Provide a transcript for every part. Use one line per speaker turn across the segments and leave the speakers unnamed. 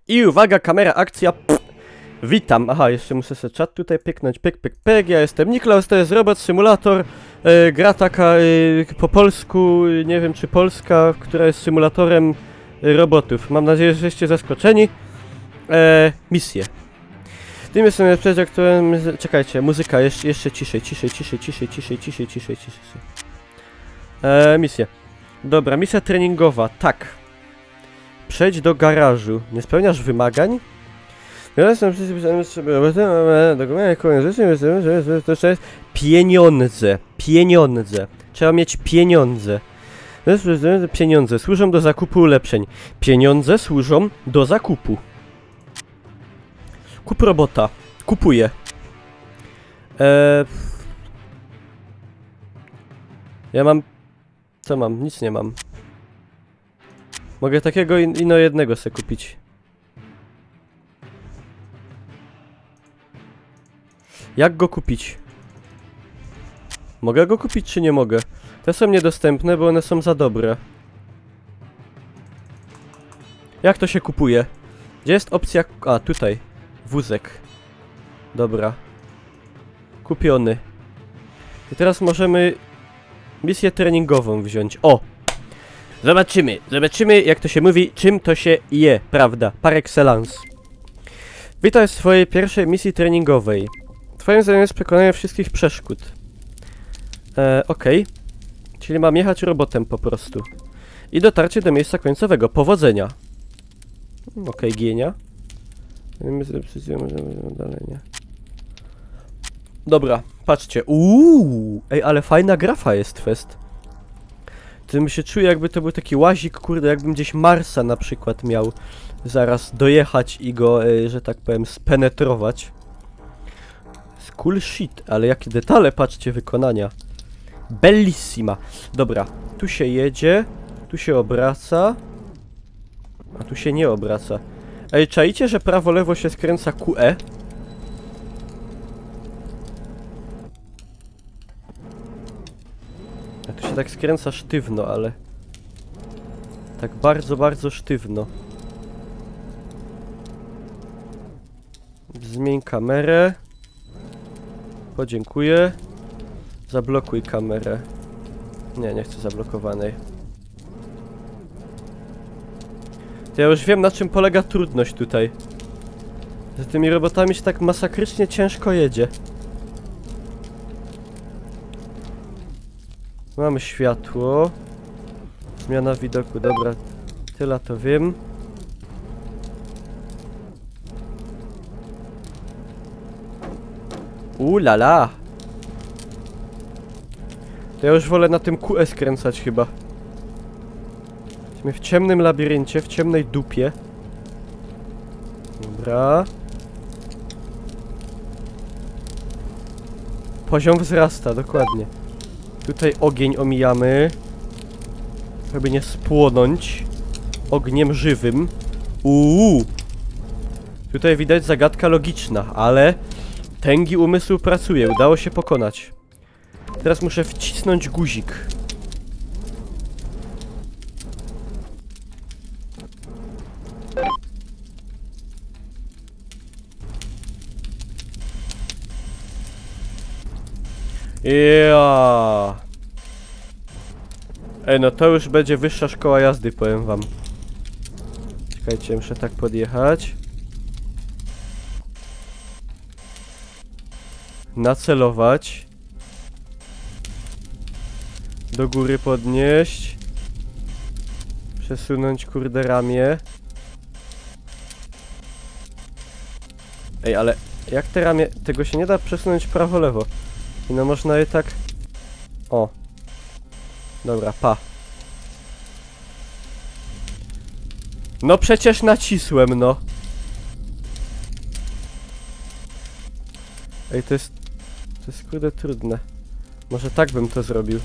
I uwaga, kamera, akcja. Witam. Aha, jeszcze muszę sobie czat tutaj pyknąć. Pyk, pyk, pyk. Ja jestem Niklaus, to jest Robot Simulator. Gra taka po polsku, nie wiem czy polska, która jest symulatorem robotów. Mam nadzieję, że jesteście zaskoczeni. Misje. Tym jest przejście, którym... Czekajcie, muzyka, jeszcze ciszej. Misja. Dobra, misja treningowa, tak. Przejdź do garażu. Nie spełniasz wymagań? Ja jestem to jest pieniądze. Pieniądze. Trzeba mieć pieniądze. Pieniądze służą do zakupu ulepszeń. Pieniądze służą do zakupu. Kup robota. Kupuję. Ja mam... Co mam? Nic nie mam. Mogę takiego ino jednego sobie kupić. Jak go kupić? Mogę go kupić czy nie mogę? Te są niedostępne, bo one są za dobre. Jak to się kupuje? Gdzie jest opcja... A, tutaj. Wózek. Dobra. Kupiony. I teraz możemy misję treningową wziąć. O! Zobaczymy jak to się mówi, czym to się je, prawda? Par excellence. Witaj w swojej pierwszej misji treningowej. Twoim zadaniem jest przekonanie wszystkich przeszkód. Okej. Czyli mam jechać robotem po prostu. I dotarcie do miejsca końcowego. Powodzenia. Okej, gienia. Dalej, nie. Dobra, patrzcie. Ej, ale fajna grafa jest fest. Tym się czuję, jakby to był taki łazik, kurde, jakbym gdzieś Marsa na przykład miał zaraz dojechać i go, że tak powiem, spenetrować. Cool shit, ale jakie detale, patrzcie, wykonania. Bellissima. Dobra, tu się jedzie, tu się obraca, a tu się nie obraca. Ej, czaicie, że prawo-lewo się skręca QE? A tu się tak skręca sztywno, ale... Tak bardzo, bardzo sztywno. Zmień kamerę. Podziękuję. Zablokuj kamerę. Nie chcę zablokowanej. To ja już wiem, na czym polega trudność tutaj. Z tymi robotami się tak masakrycznie ciężko jedzie. Mamy światło. Zmiana widoku, dobra. Tyle to wiem. Lala. To ja już wolę na tym QE skręcać chyba. Jesteśmy w ciemnym labiryncie, w ciemnej dupie. Dobra. Poziom wzrasta, dokładnie. Tutaj ogień omijamy. Żeby nie spłonąć ogniem żywym. Tutaj widać zagadka logiczna, ale tęgi umysłu pracuje, udało się pokonać. Teraz muszę wcisnąć guzik. Ej, no to już będzie wyższa szkoła jazdy, powiem wam. Czekajcie, muszę tak podjechać. Nacelować. Do góry podnieść. Przesunąć, kurde, ramię. Ej, ale jak te ramię... Tego się nie da przesunąć prawo-lewo. I no można je tak... O. Dobra, pa. No przecież nacisłem, no. Ej, to jest kurde trudne. Może tak bym to zrobił.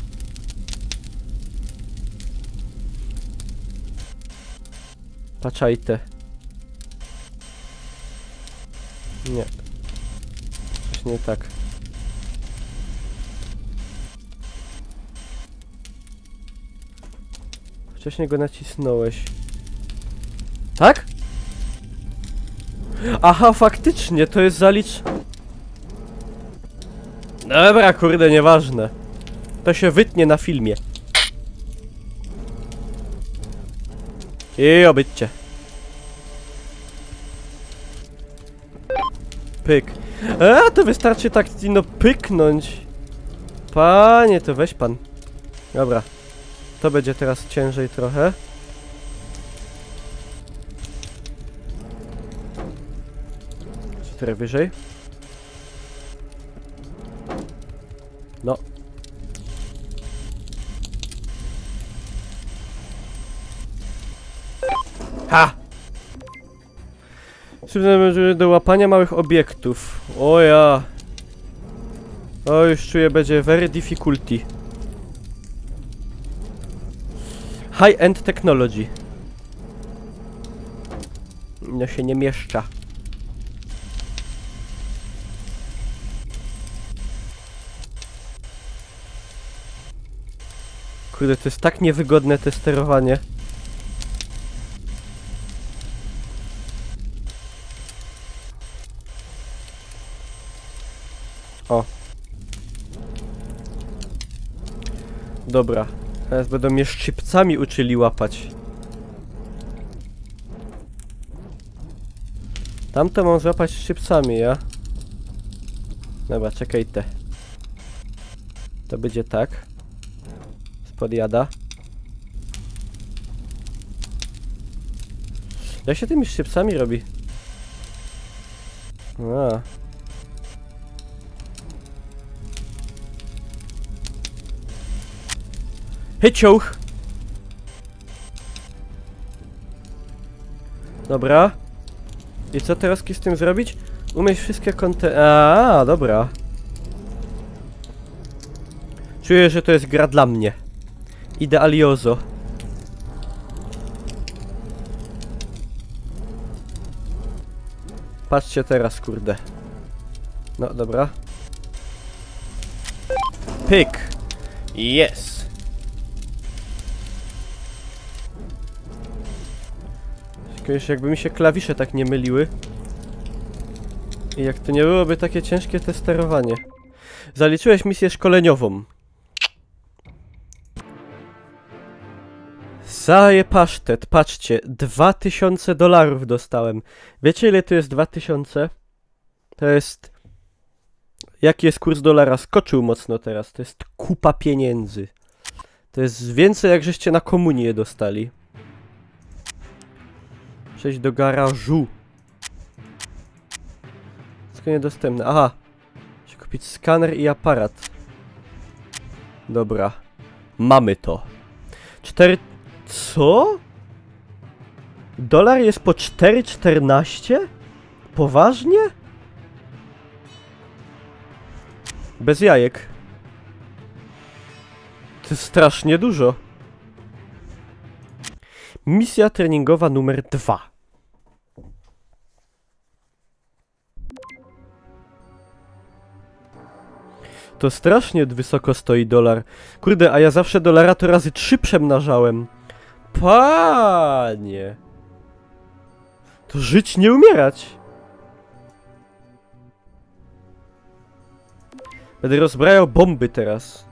Patrzajte. Nie. Coś nie tak. Wcześniej go nacisnąłeś. Tak? Aha, faktycznie, to jest zalicz... Dobra, kurde, nieważne. To się wytnie na filmie. I obyćcie. Pyk. To wystarczy tak, no, pyknąć. Panie, to weź pan. Dobra. To będzie teraz ciężej trochę. Trochę wyżej. No. Ha! Do łapania małych obiektów. O ja. O, już czuję, będzie very difficulty. High-end technology. No się nie mieszcza. Kurde, to jest tak niewygodne te sterowanie. O. Dobra. Teraz będą mnie szczypcami uczyli łapać. Tamto mam złapać szczypcami, ja? Dobra, czekaj te. To będzie tak. Podjada. Jak się tymi szczypcami robi? A. Hycioch! Dobra. I co teraz z tym zrobić? Umieść wszystkie kąty... A, dobra. Czuję, że to jest gra dla mnie. Idealiozo. Patrzcie teraz, kurde. No, dobra. Pyk! Yes! Jakby mi się klawisze tak nie myliły. I jak to nie byłoby takie ciężkie te sterowanie. Zaliczyłeś misję szkoleniową. Zaje pasztet, patrzcie, $2000 dostałem. Wiecie, ile to jest 2000? To jest... Jaki jest kurs dolara? Skoczył mocno teraz, to jest kupa pieniędzy. To jest więcej, jak żeście na komunię dostali. Przejść do garażu. Wszystko niedostępne, aha. Muszę kupić skaner i aparat. Dobra. Mamy to. 4... Co? Dolar jest po 4,14? Poważnie? Bez jajek. To jest strasznie dużo. Misja treningowa numer 2. To strasznie wysoko stoi dolar. Kurde, a ja zawsze dolara to razy 3 przemnażałem. Panie! To żyć, nie umierać! Będę rozbrajał bomby teraz.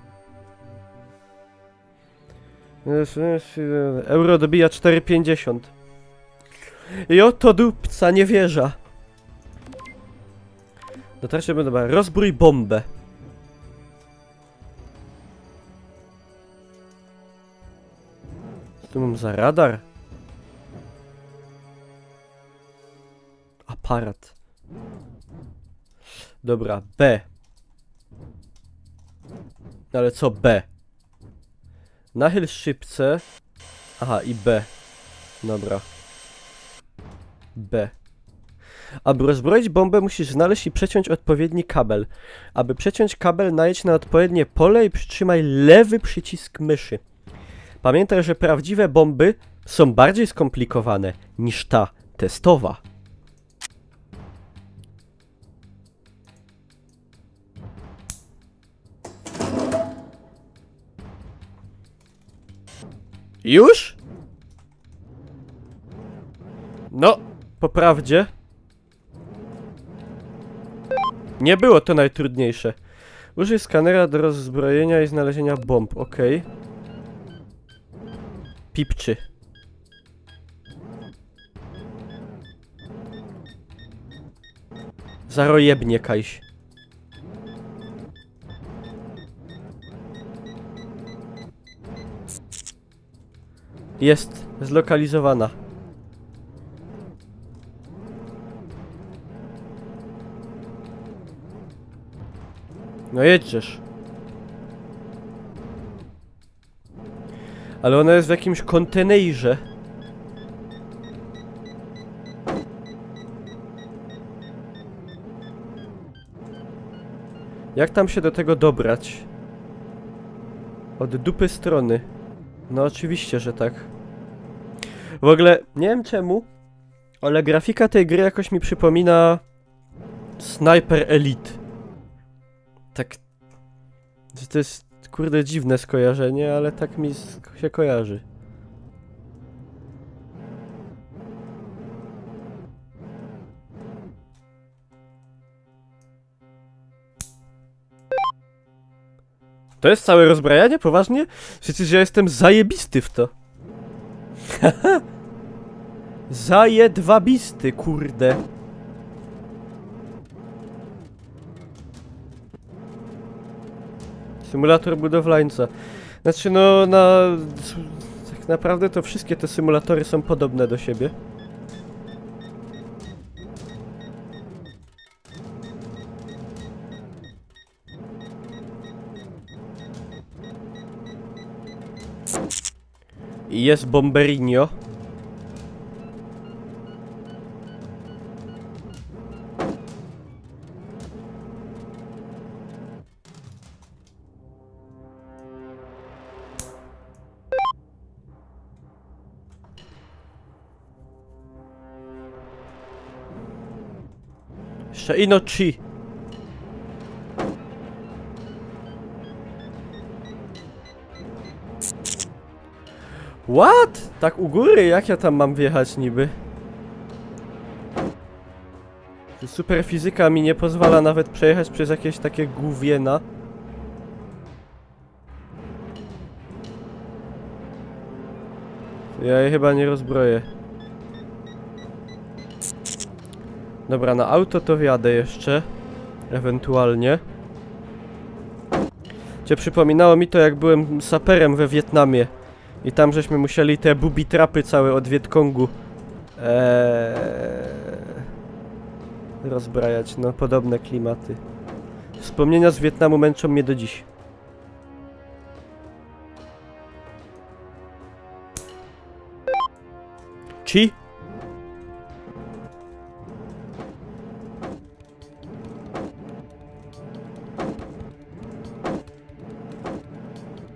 Euro dobija 4,50. I oto dupca, nie wierzę. No teraz się będę... Rozbrój bombę. Co tu mam za radar? Aparat. Dobra, B. Ale co B? Nachyl szybce. Aha, i B. Dobra. B. Aby rozbroić bombę, musisz znaleźć i przeciąć odpowiedni kabel. Aby przeciąć kabel, najedź na odpowiednie pole i przytrzymaj lewy przycisk myszy. Pamiętaj, że prawdziwe bomby są bardziej skomplikowane niż ta testowa. Już? No, po prawdzie. Nie było to najtrudniejsze. Użyj skanera do rozzbrojenia i znalezienia bomb, okej. Pipczy. Zarojebnie, Kajś. Jest zlokalizowana. No jedziesz. Ale ona jest w jakimś kontenerze. Jak tam się do tego dobrać? Od dupy strony. No oczywiście, że tak. W ogóle, nie wiem czemu, ale grafika tej gry jakoś mi przypomina Sniper Elite. Tak... To jest, kurde, dziwne skojarzenie, ale tak mi się kojarzy. To jest całe rozbrajanie? Poważnie? Przecież ja jestem zajebisty w to. Zajedwabisty, kurde. Symulator budowlańca. Znaczy no, tak naprawdę to wszystkie te symulatory są podobne do siebie. I jest Bomberinho. Jeszcze Inochi. What? Tak u góry? Jak ja tam mam wjechać niby? Super fizyka mi nie pozwala nawet przejechać przez jakieś takie gówniena. Ja je chyba nie rozbroję. Dobra, na auto to wjadę jeszcze. Ewentualnie. Przypominało mi to, jak byłem saperem we Wietnamie. I tam żeśmy musieli te booby trapy całe od Wietkongu rozbrajać, no podobne klimaty. Wspomnienia z Wietnamu męczą mnie do dziś. Ci?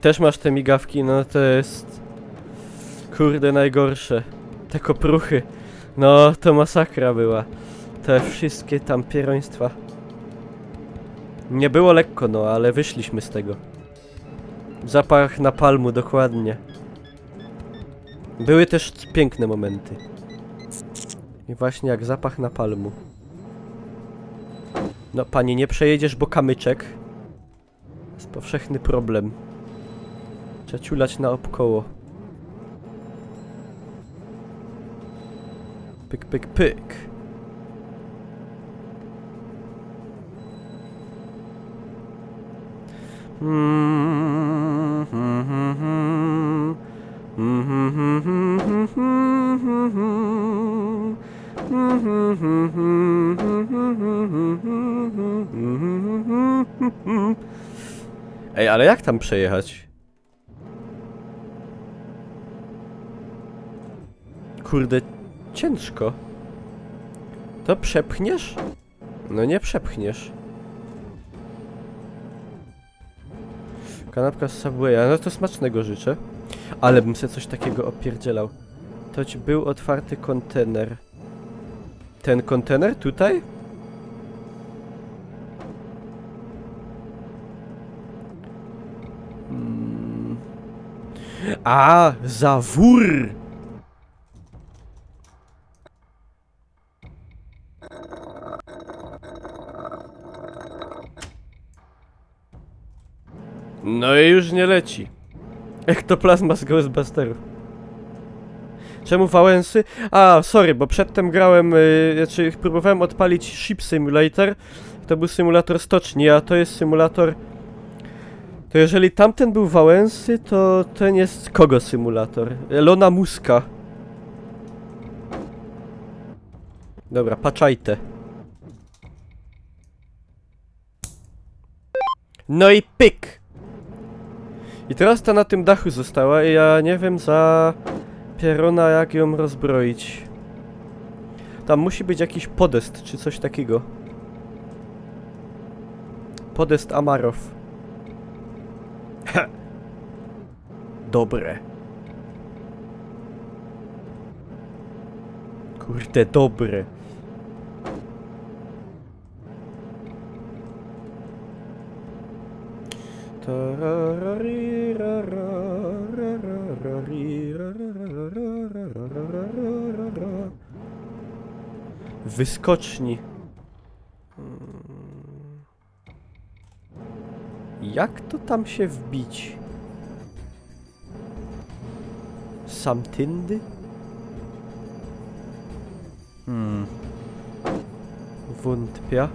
Też masz te migawki, no to jest... Kurde, najgorsze. Te kopruchy. No, to masakra była. Te wszystkie tam pieroństwa. Nie było lekko, no, ale wyszliśmy z tego. Zapach napalmu, dokładnie. Były też piękne momenty. I właśnie jak zapach napalmu. No, panie, nie przejedziesz, bo kamyczek. To jest powszechny problem. Trzeba ciulać naokoło. Pyk, pyk, pyk. Ej, ale jak tam przejechać? Kurde, ciężko. To przepchniesz? No nie przepchniesz. Kanapka z Subwaya, no to smacznego życzę. Ale bym sobie coś takiego opierdzielał. To ci był otwarty kontener. Ten kontener tutaj? A, zawór! No i już nie leci. Ektoplazma z Ghostbusterów. Czemu Wałęsy? A, sorry, bo przedtem grałem, znaczy próbowałem odpalić Ship Simulator. To był symulator stoczni, a to jest symulator... To jeżeli tamten był Wałęsy, to ten jest kogo symulator? Elona Muska. Dobra, patrzajte. No i pyk! I teraz ta na tym dachu została i ja nie wiem za pierona jak ją rozbroić. Tam musi być jakiś podest czy coś takiego. Podest Amarow. Ha! Dobre. Kurde, dobre. Wyskoczni. Jak to tam się wbić? Sam tyndy? Wątpię.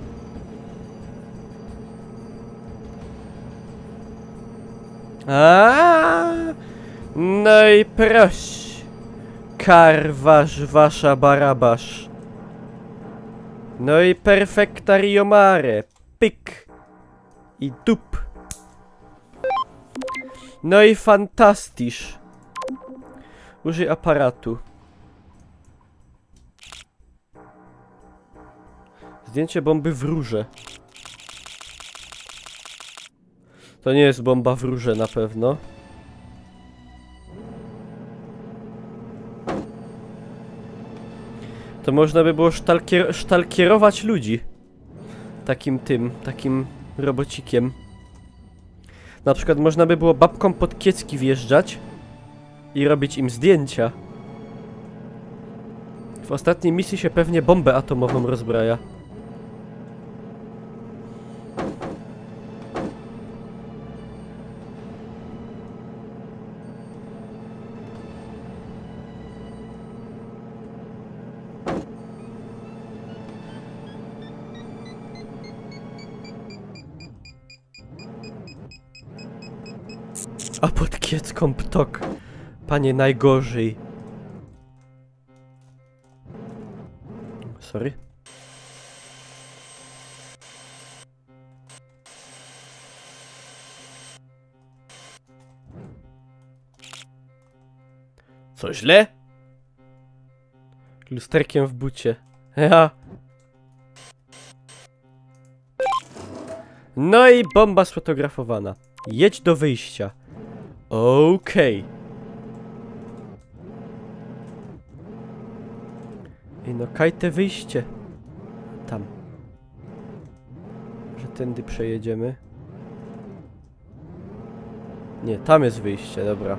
No i proś. Karwasz wasza barabasz. No i perfekta riomare. Pyk. I dup. No i fantastisz. Użyj aparatu. Zdjęcie bomby w rurze. To nie jest bomba w rurze na pewno. To można by było sztalkierować ludzi. Takim robocikiem. Na przykład można by było babkom pod kiecki wjeżdżać i robić im zdjęcia. W ostatniej misji się pewnie bombę atomową rozbraja. A pod kiecką ptok. Panie, najgorzej. Sorry. Co źle? Lusterkiem w bucie. Ja. No i bomba sfotografowana. Jedź do wyjścia. Okej. I no kajte wyjście. Tam. Że tędy przejedziemy. Nie, tam jest wyjście, dobra.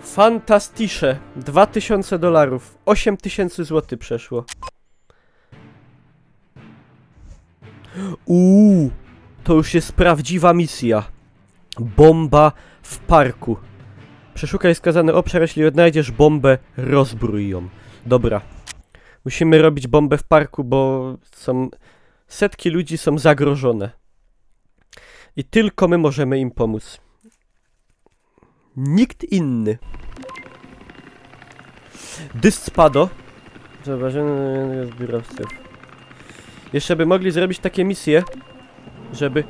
Fantastisze. $2000. 8000 zł przeszło. To już jest prawdziwa misja. Bomba w parku. Przeszukaj skazany obszar, jeśli odnajdziesz bombę, rozbrój ją. Dobra. Musimy robić bombę w parku, bo setki ludzi są zagrożone. I tylko my możemy im pomóc. Nikt inny. Dyspado. Zobaczymy zbiorowców. Jeszcze by mogli zrobić takie misje, żeby...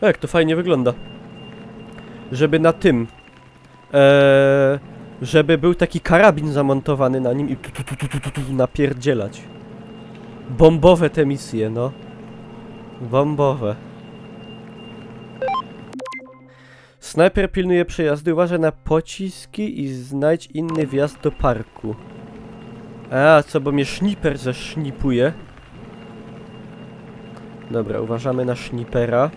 jak to fajnie wygląda. Żeby na tym... żeby był taki karabin zamontowany na nim i napierdzielać. Bombowe te misje, no. Bombowe. Snajper pilnuje przejazdy, uważaj na pociski i znajdź inny wjazd do parku. A, co, bo mnie szniper zesznipuje. Dobra, uważamy na sznipera.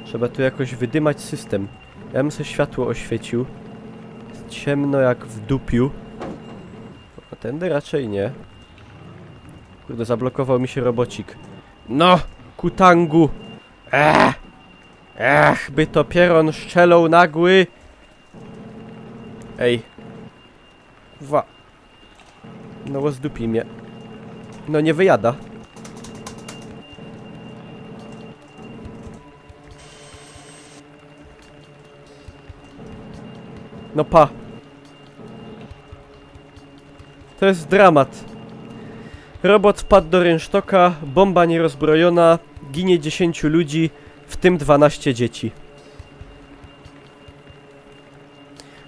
Trzeba tu jakoś wydymać system. Ja bym sobie światło oświecił. Jest ciemno jak w dupiu. A tędy raczej nie. Kurde, zablokował mi się robocik. No! Kutangu! Ech, by to pieron szczelał nagły! Ej. No zdupi mnie. No nie wyjada. No pa. To jest dramat. Robot wpadł do rynsztoka, bomba nierozbrojona, ginie 10 ludzi, w tym 12 dzieci.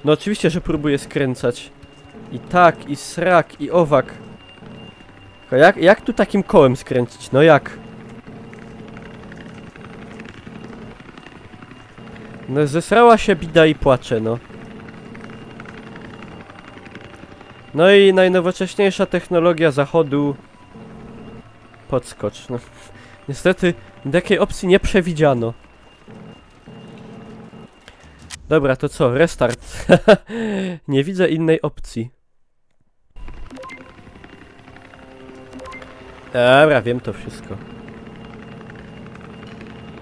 No oczywiście, że próbuję skręcać. I tak, i srak, i owak. Jak tu takim kołem skręcić? No jak? No zesrała się bida i płacze, no. No i najnowocześniejsza technologia zachodu. Podskocz, no. Niestety takiej opcji nie przewidziano. Dobra, to co? Restart. Nie widzę innej opcji. Dobra, wiem to wszystko.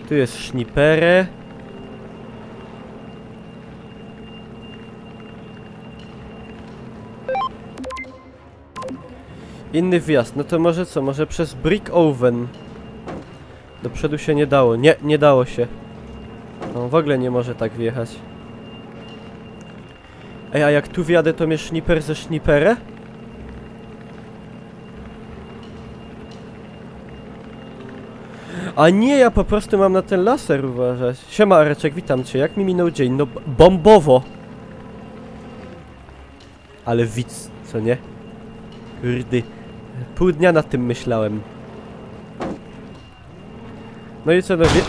Tu jest szniperę. Inny wjazd, no to może co? Może przez Brick Oven. Do przodu się nie dało. Nie dało się. No w ogóle nie może tak wjechać. Ej, a jak tu wjadę, to mnie szniper ze szniperę? A nie, ja po prostu mam na ten laser uważać. Siema Areczek, witam cię. Jak mi minął dzień? No bombowo. Ale widz, co nie? Kurde. Pół dnia nad tym myślałem. No i co, no wie...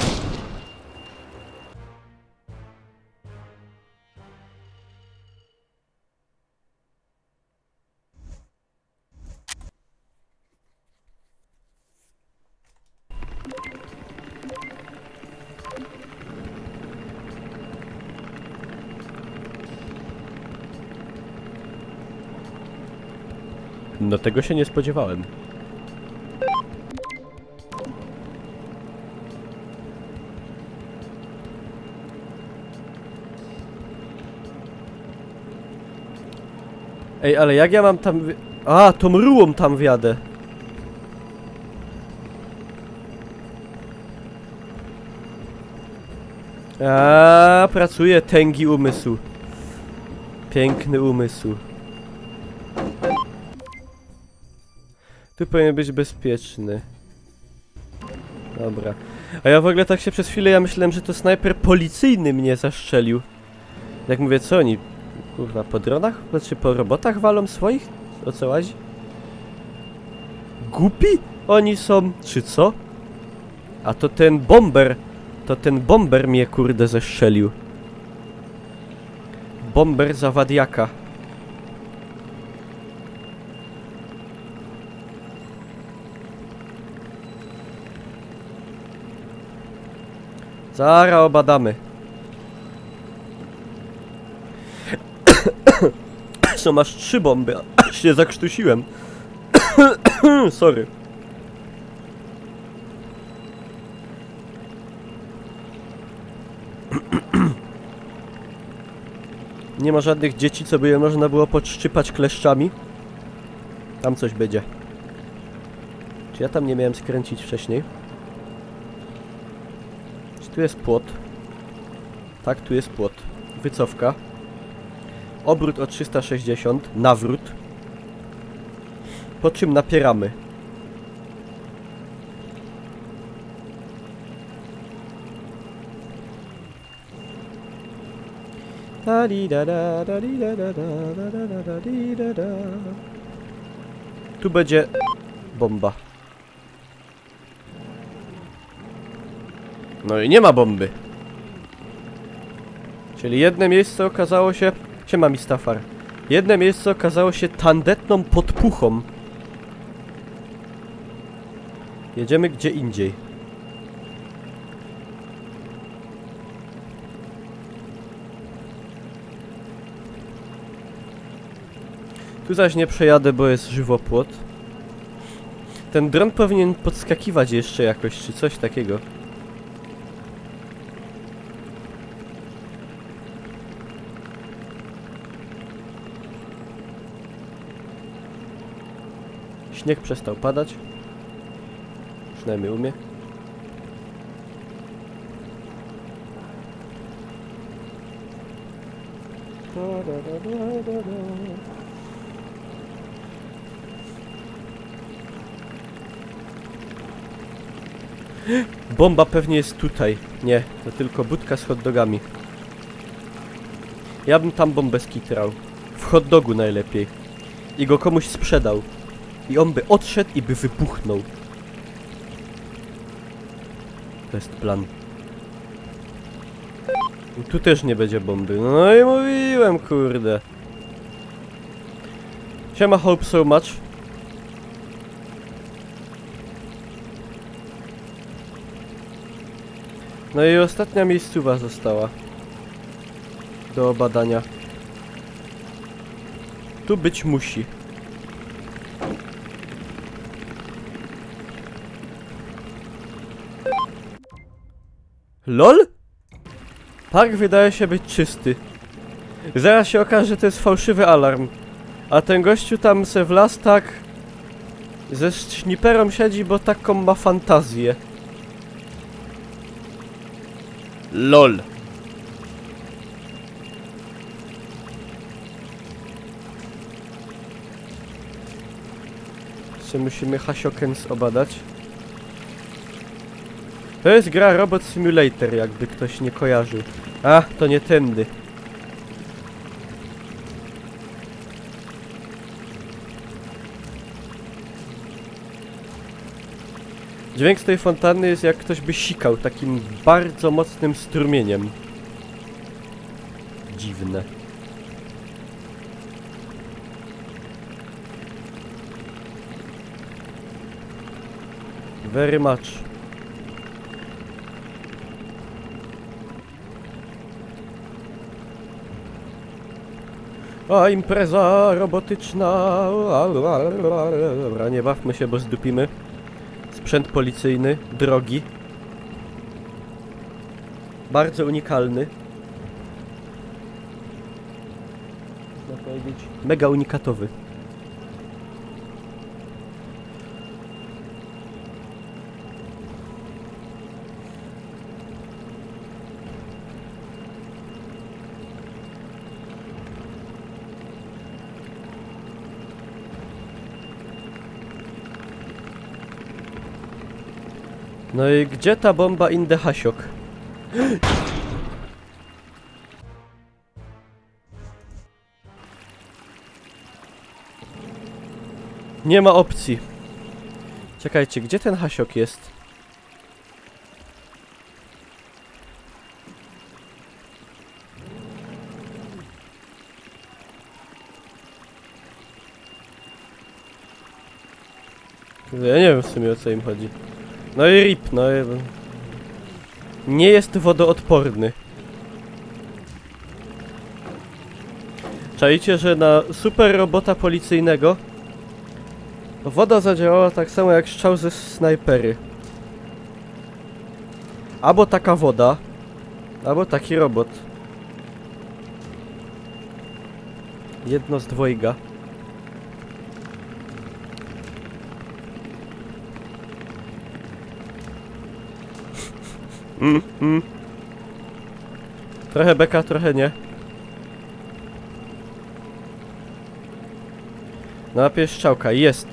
No tego się nie spodziewałem. Ej, ale jak ja mam tam... A, tą rułą tam wjadę. A, pracuje tęgi umysł. Piękny umysł. Tu powinien być bezpieczny. Dobra. A ja w ogóle tak się przez chwilę, ja myślałem, że to snajper policyjny mnie zastrzelił. Jak mówię, co oni? Kurwa, po dronach? Znaczy po robotach walą swoich? O co łazi? Głupi? Oni są, czy co? A to ten bomber. To ten bomber mnie kurde zestrzelił. Bomber zawadiaka. Zara obadamy. Co, masz 3 bomby? Aż się zakrztusiłem. Sorry. Nie ma żadnych dzieci, co by je można było podszczypać kleszczami. Tam coś będzie. Czy ja tam nie miałem skręcić wcześniej? Czy tu jest płot? Tak, tu jest płot. Wycofka. Obrót o 360. Nawrót. Po czym napieramy. Tu będzie bomba. No i nie ma bomby. Czyli jedno miejsce okazało się... Siema Mistafar. Jedno miejsce okazało się tandetną podpuchą. Jedziemy gdzie indziej. Tu zaś nie przejadę, bo jest żywopłot. Ten dron powinien podskakiwać jeszcze jakoś, czy coś takiego. Śnieg przestał padać. Przynajmniej u mnie. Bomba pewnie jest tutaj. Nie, to tylko budka z hot dogami. Ja bym tam bombę skitrał. W hot dogu najlepiej. I go komuś sprzedał. I on by odszedł i by wybuchnął. To jest plan. I tu też nie będzie bomby. No i mówiłem, kurde. Siema, hope so much. No i ostatnia miejscowa została do badania. Tu być musi. LOL? Park wydaje się być czysty. Zaraz się okaże, że to jest fałszywy alarm. A ten gościu tam se w las tak ze szniperą siedzi, bo taką ma fantazję. LOL. Jeszcze musimy Hasiokens obadać. To jest gra Robot Simulator, jakby ktoś nie kojarzył. A, to nie tędy. Dźwięk z tej fontanny jest, jak ktoś by sikał takim bardzo mocnym strumieniem. Dziwne. Very much. A impreza robotyczna. Dobra, nie bawmy się, bo zdupimy. Sprzęt policyjny, drogi. Bardzo unikalny. Można powiedzieć, mega unikatowy. No i gdzie ta bomba in the Hasiok? Nie ma opcji. Czekajcie, gdzie ten Hasiok jest? Ja nie wiem w sumie, o co im chodzi. No i rip, no i... Nie jest wodoodporny. Czajcie, że na super robota policyjnego woda zadziałała tak samo jak strzał ze snajpery. Albo taka woda, albo taki robot. Jedno z dwojga. Trochę beka, trochę nie. No, pieszczałka, jest.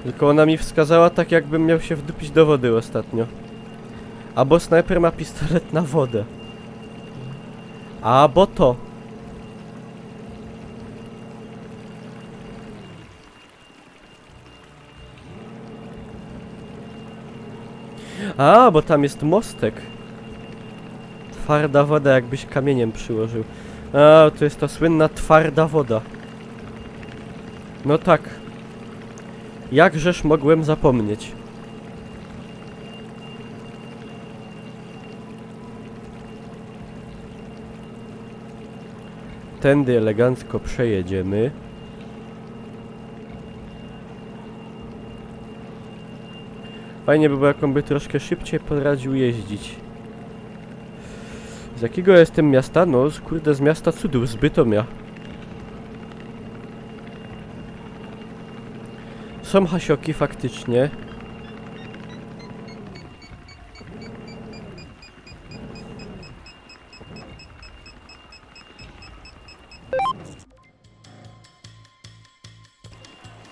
Tylko ona mi wskazała tak, jakbym miał się wdupić do wody ostatnio. Albo snajper ma pistolet na wodę. Albo to. A, bo tam jest mostek. Twarda woda, jakbyś kamieniem przyłożył. A, to jest ta słynna twarda woda. No tak. Jakżeż mogłem zapomnieć? Tędy elegancko przejedziemy. Fajnie by było, jak on by troszkę szybciej poradził jeździć. Z jakiego jestem miasta? No, kurde, z miasta cudów, z Bytomia. Są hasioki faktycznie.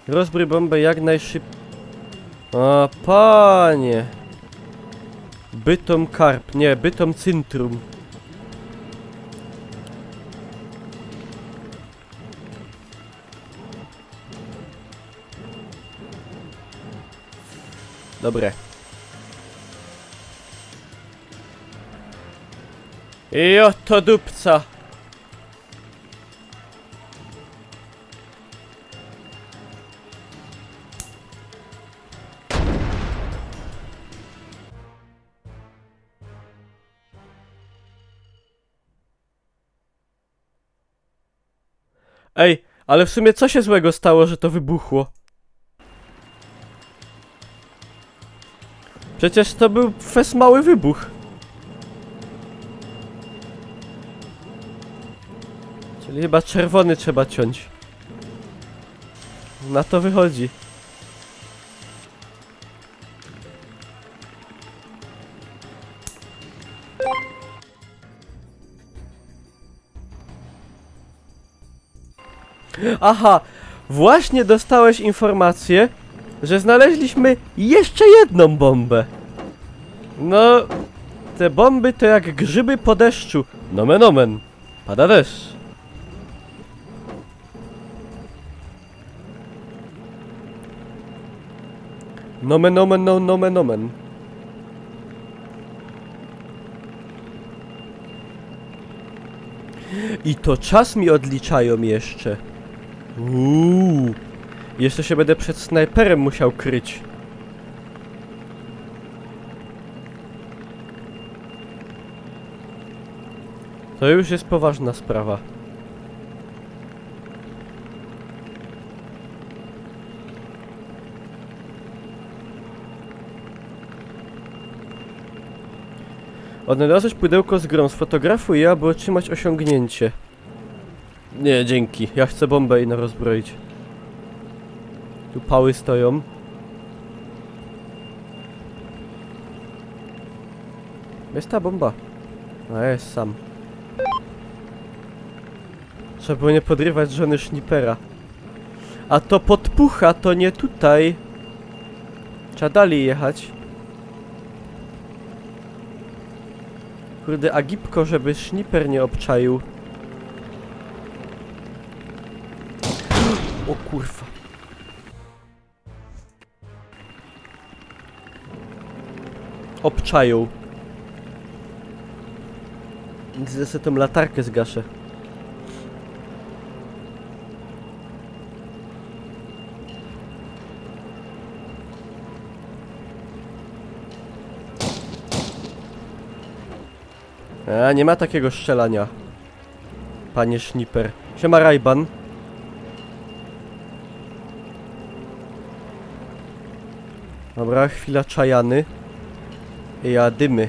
Rozbrój bombę jak najszybciej. A panie. Bytom Karp, nie, Bytom Centrum. Dobre. I oto dupca. Ej, ale w sumie co się złego stało, że to wybuchło? Przecież to był fest mały wybuch. Czyli chyba czerwony trzeba ciąć. Na to wychodzi. Aha, właśnie dostałeś informację, że znaleźliśmy jeszcze jedną bombę. No, te bomby to jak grzyby po deszczu. Nomen omen. Pada deszcz. Nomen omen, no nomen omen. I to czas mi odliczają jeszcze. Jeszcze się będę przed snajperem musiał kryć. To już jest poważna sprawa. Odnalazłeś pudełko z grą, sfotografuj je, aby otrzymać osiągnięcie. Nie, dzięki. Ja chcę bombę i na rozbroić. Tu pały stoją. Jest ta bomba. A jest sam. Trzeba było nie podrywać żony Snipera. A to podpucha, to nie tutaj. Trzeba dalej jechać. Kurde, a gipko, żeby Sniper nie obczaił. O kurwa. Obczają. Więc sobie tą latarkę zgaszę. A, nie ma takiego strzelania. Panie Sniper. Siema Rajban. Dobra, chwila czajany. Jadymy.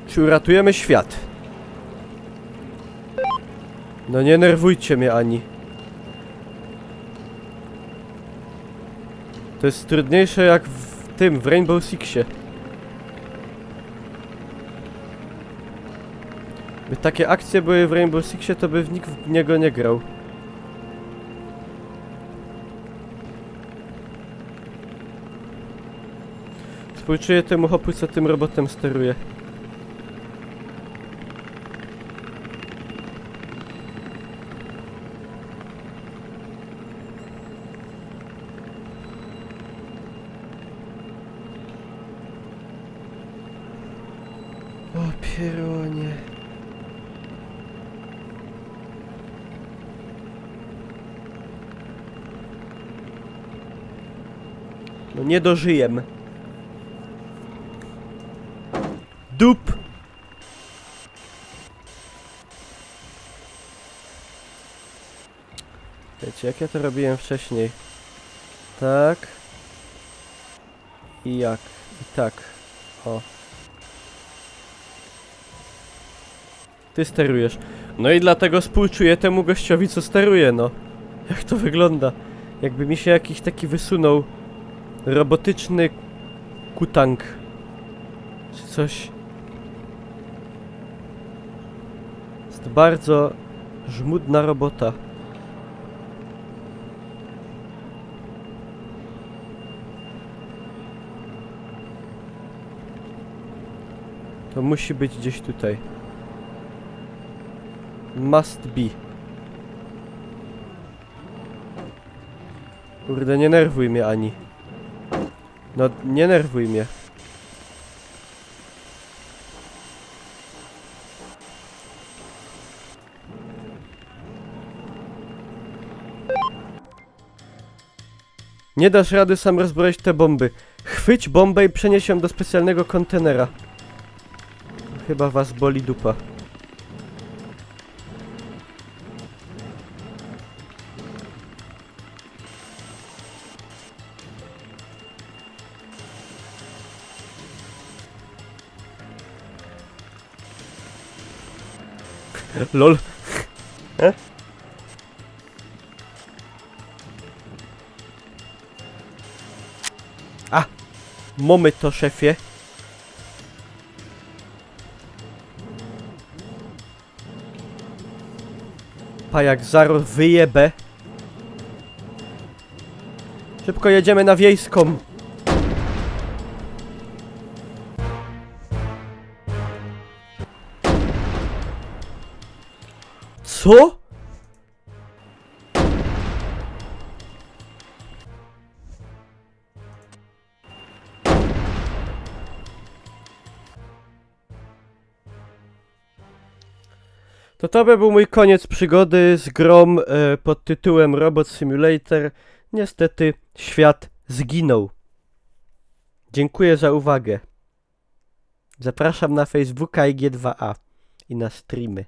Czy uratujemy świat? No nie nerwujcie mnie ani. To jest trudniejsze jak w Rainbow Sixie. By takie akcje były w Rainbow Sixie, to by nikt w niego nie grał. Współczuję temu hopu, co tym robotem steruje. O pieronie. No nie dożyjem. Dup! Wiecie, jak ja to robiłem wcześniej? Tak. I jak? I tak. O. Ty sterujesz. No i dlatego współczuję temu gościowi, co steruje, no. Jak to wygląda? Jakby mi się jakiś taki wysunął robotyczny kutang. Czy coś. Jest bardzo żmudna robota. To musi być gdzieś tutaj. Must be. Kurde, nie nerwuj mnie, Ani. No, nie nerwuj mnie. Nie dasz rady sam rozbroić te bomby. Chwyć bombę i przenieś ją do specjalnego kontenera. Chyba was boli dupa. LOL. A! Mamy to, szefie. Jak zaraz wyjebę. Szybko jedziemy na wiejską. Co? To by był mój koniec przygody z grą pod tytułem Robot Simulator. Niestety świat zginął. Dziękuję za uwagę. Zapraszam na Facebooka i G2A i na streamy.